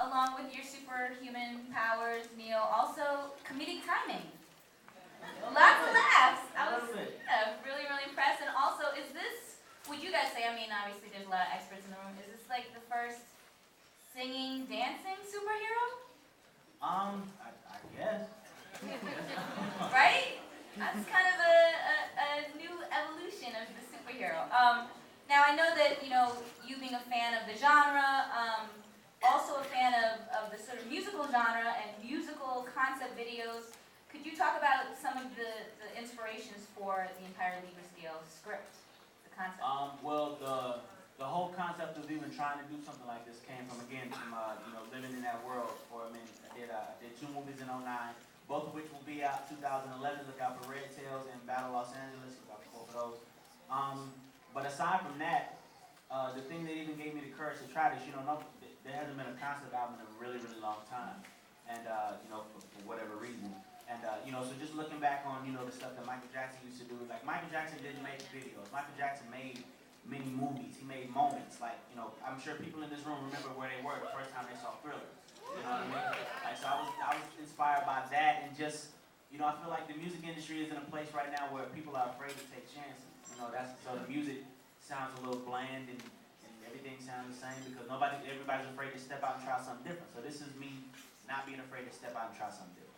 along with your superhuman powers, Neil, also comedic timing. Lots of laughs. I was really, really impressed. And also, is this, would you guys say, I mean, obviously there's a lot of experts in the room, is this like the first singing, dancing superhero? I guess. Right? That's kind of a new evolution of the superhero. Now I know that, you being a fan of the genre, also a fan of the sort of musical genre and musical concept videos. Could you talk about some of the inspirations for the entire Libra Scale script, the concept? Well, the whole concept of even trying to do something like this came from living in that world for a minute. I did 2 movies in '09, both of which will be out 2011. Look out for Red Tails and Battle Los Angeles. Look out for both of those. But aside from that, the thing that even gave me the courage to try this, there hasn't been a concept album in a really, really long time, and for whatever reason. And so just looking back on the stuff that Michael Jackson used to do, like Michael Jackson didn't make videos. Michael Jackson made many movies. He made moments. Like I'm sure people in this room remember where they were the first time they saw Thriller. You know what I mean? Like, so I was inspired by that, and just I feel like the music industry is in a place right now where people are afraid to take chances. So the music sounds a little bland and everything sounds the same because everybody's afraid to step out and try something different. So this is me not being afraid to step out and try something different.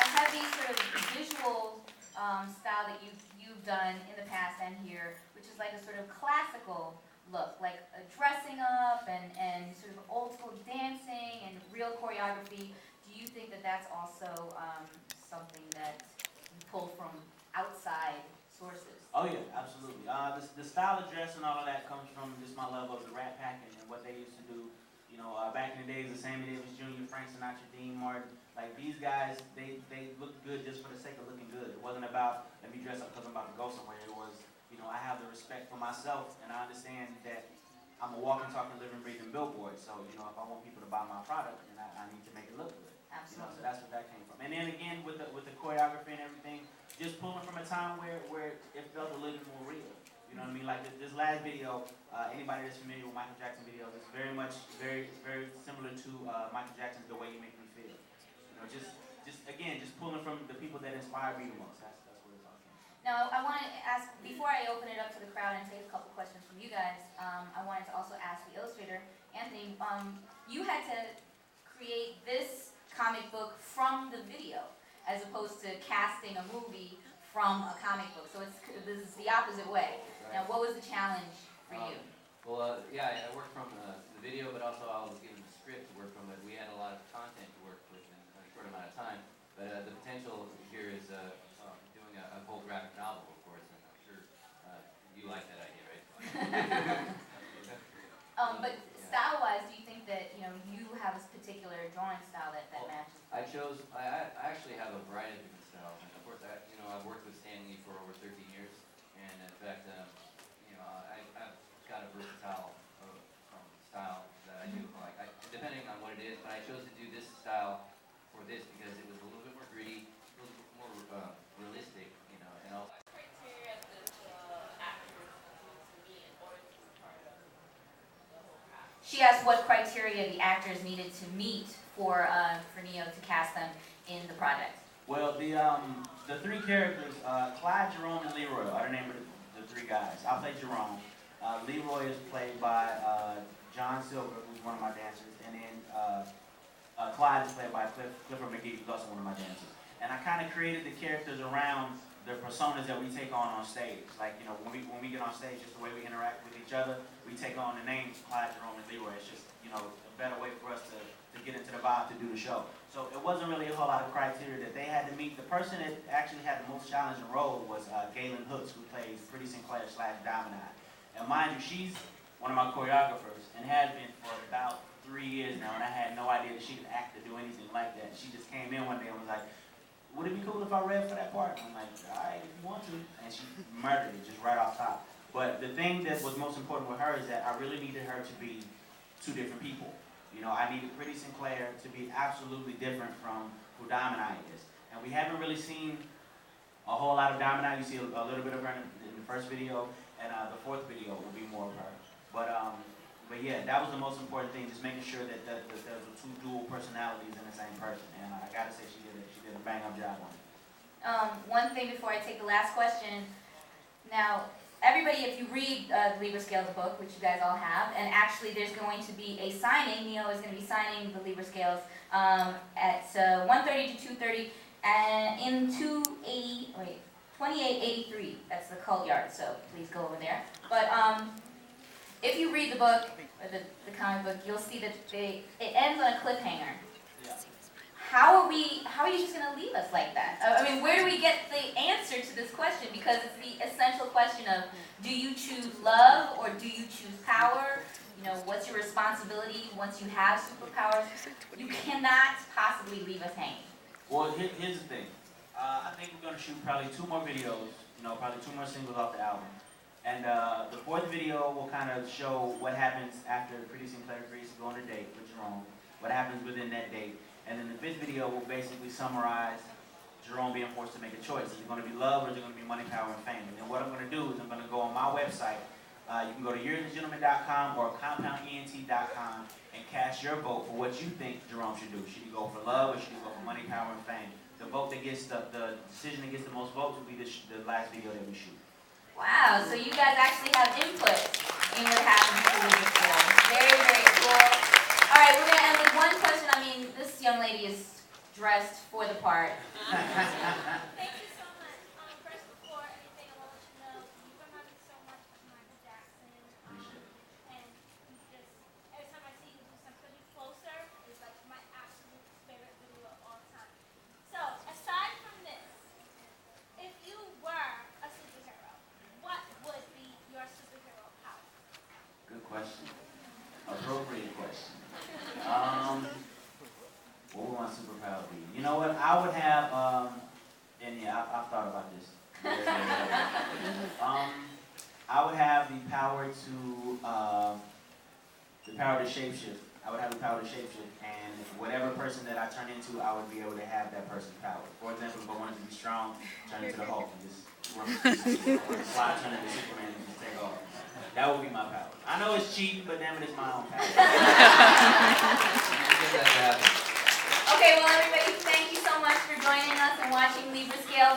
A heavy sort of visual style that you've done in the past and here, which is like a sort of classical look, like dressing up and sort of old school dancing and real choreography. Do you think that that's also something that you pull from outside sources? Oh yeah, absolutely. The style of dress and all of that comes from just my love of the Rat Pack and what they used to do. Back in the days of Sammy Davis Jr., Frank Sinatra, Dean Martin, like these guys, they looked good just for the sake of looking good. It wasn't about, let me dress up because I'm about to go somewhere. It was, I have the respect for myself, and I understand that I'm a walking, talking, living, breathing billboard. So, if I want people to buy my product, then I need to make it look good. Absolutely. So that's what that came from. And then again, with the choreography and everything, just pulling from a time where it felt a little bit more real. You know what I mean? Like this last video, anybody that's familiar with Michael Jackson videos, it's very similar to Michael Jackson's The Way You Make Me Feel. Just pulling from the people that inspire me the most. That's what it's all came from. Now, I want to ask, before I open it up to the crowd and take a couple questions from you guys, I wanted to also ask the illustrator, Anthony, you had to create this comic book from the video, as opposed to casting a movie from a comic book. So this is the opposite way. Right. Now, what was the challenge for you? I worked from the video, but also I was given the script to work from it. We had a lot of content to work with in a short amount of time. But the potential here is doing a whole graphic novel, of course, and I'm sure you like that idea, right? But style-wise, do you think that you have a particular drawing style that matches? I actually have a variety of different styles, and of course, I've worked with Stan Lee for over 13 years, and in fact, I've got a versatile style that I do. Depending on what it is, but I chose to do this style for this because it was a little bit more gritty, a little bit more realistic, and also. Criteria that the actors need to meet in order to be part of the whole cast. She asked what criteria the actors needed to meet for Neo to cast them in the project. Well, the 3 characters, Clyde, Jerome, and Leroy are the name of the 3 guys. I play Jerome. Leroy is played by John Silver, who's one of my dancers, and then Clyde is played by Clifford McGee, who's also one of my dancers. And I kind of created the characters around the personas that we take on stage. Like, when we get on stage, just the way we interact with each other, we take on the names Clyde, Jerome, and Leroy. It's just, a better way for us to get into the vibe to do the show. So it wasn't really a whole lot of criteria that they had to meet. The person that actually had the most challenging role was Galen Hooks, who plays Pretty Sinclair / Diamond Eye. And mind you, she's one of my choreographers and has been for about 3 years now, and I had no idea that she could act or do anything like that. She just came in one day and was like, would it be cool if I read for that part? I'm like, all right, if you want to. And she murdered it just right off top. But the thing that was most important with her is that I really needed her to be 2 different people. I needed Pretty Sinclair to be absolutely different from who Diamond Eye is. And we haven't really seen a whole lot of Diamond Eye. You see a little bit of her in the first video. and the fourth video will be more of her. But yeah, that was the most important thing, just making sure that there were two dual personalities in the same person. And I gotta say, she did a bang up job on it. One thing before I take the last question. Now, everybody, if you read the Libra Scales book, which you guys all have, and actually there's going to be a signing. Neo is going to be signing the Libra Scales at 1:30 to 2:30 in 2883. That's the cult yard, so please go over there. But if you read the book, or the comic book, you'll see that it ends on a cliffhanger. Yeah. How are you just going to leave us like that? I mean, where do we get the answer to this question? Because it's the essential question of, do you choose love or do you choose power? You know, what's your responsibility once you have superpowers? You cannot possibly leave us hanging. Well, here's the thing. I think we're going to shoot probably 2 more videos, probably 2 more singles off the album. And the 4th video will kind of show what happens after Pretty Sinclair agrees to go on a date with Jerome, what happens within that date. And then the 5th video will basically summarize Jerome being forced to make a choice. Is it going to be love or is it going to be money, power, and fame? And then what I'm going to do is I'm going to go on my website. You can go to yourethegentleman.com or compoundent.com and cast your vote for what you think Jerome should do. Should he go for love or should he go for money, power, and fame? The vote that gets the decision that gets the most votes will be the last video that we shoot. Wow, so you guys actually have input in what happens to the film. Very, very cool. All right, we're going to end with one question. I mean, this young lady is dressed for the part. Thank you so much. First, before anything, I want to let you know you remind me so much of Michael Jackson. And you just, every time I see you do something closer, it's like my absolute favorite video of all time. So, aside from this, if you were a superhero, what would be your superhero power? Good question. Appropriate question. What would my superpower be? You know what? I would have, and yeah, I've thought about this. I would have the power to shapeshift. I would have the power to shapeshift, and whatever person that I turn into, I would be able to have that person's power. For example, if I wanted to be strong, turn into the Hulk and just fly, turn into Superman and just take off. That would be my power. I know it's cheap, but damn it, it's my own power. Okay, well, everybody, thank you so much for joining us and watching Libra Scale.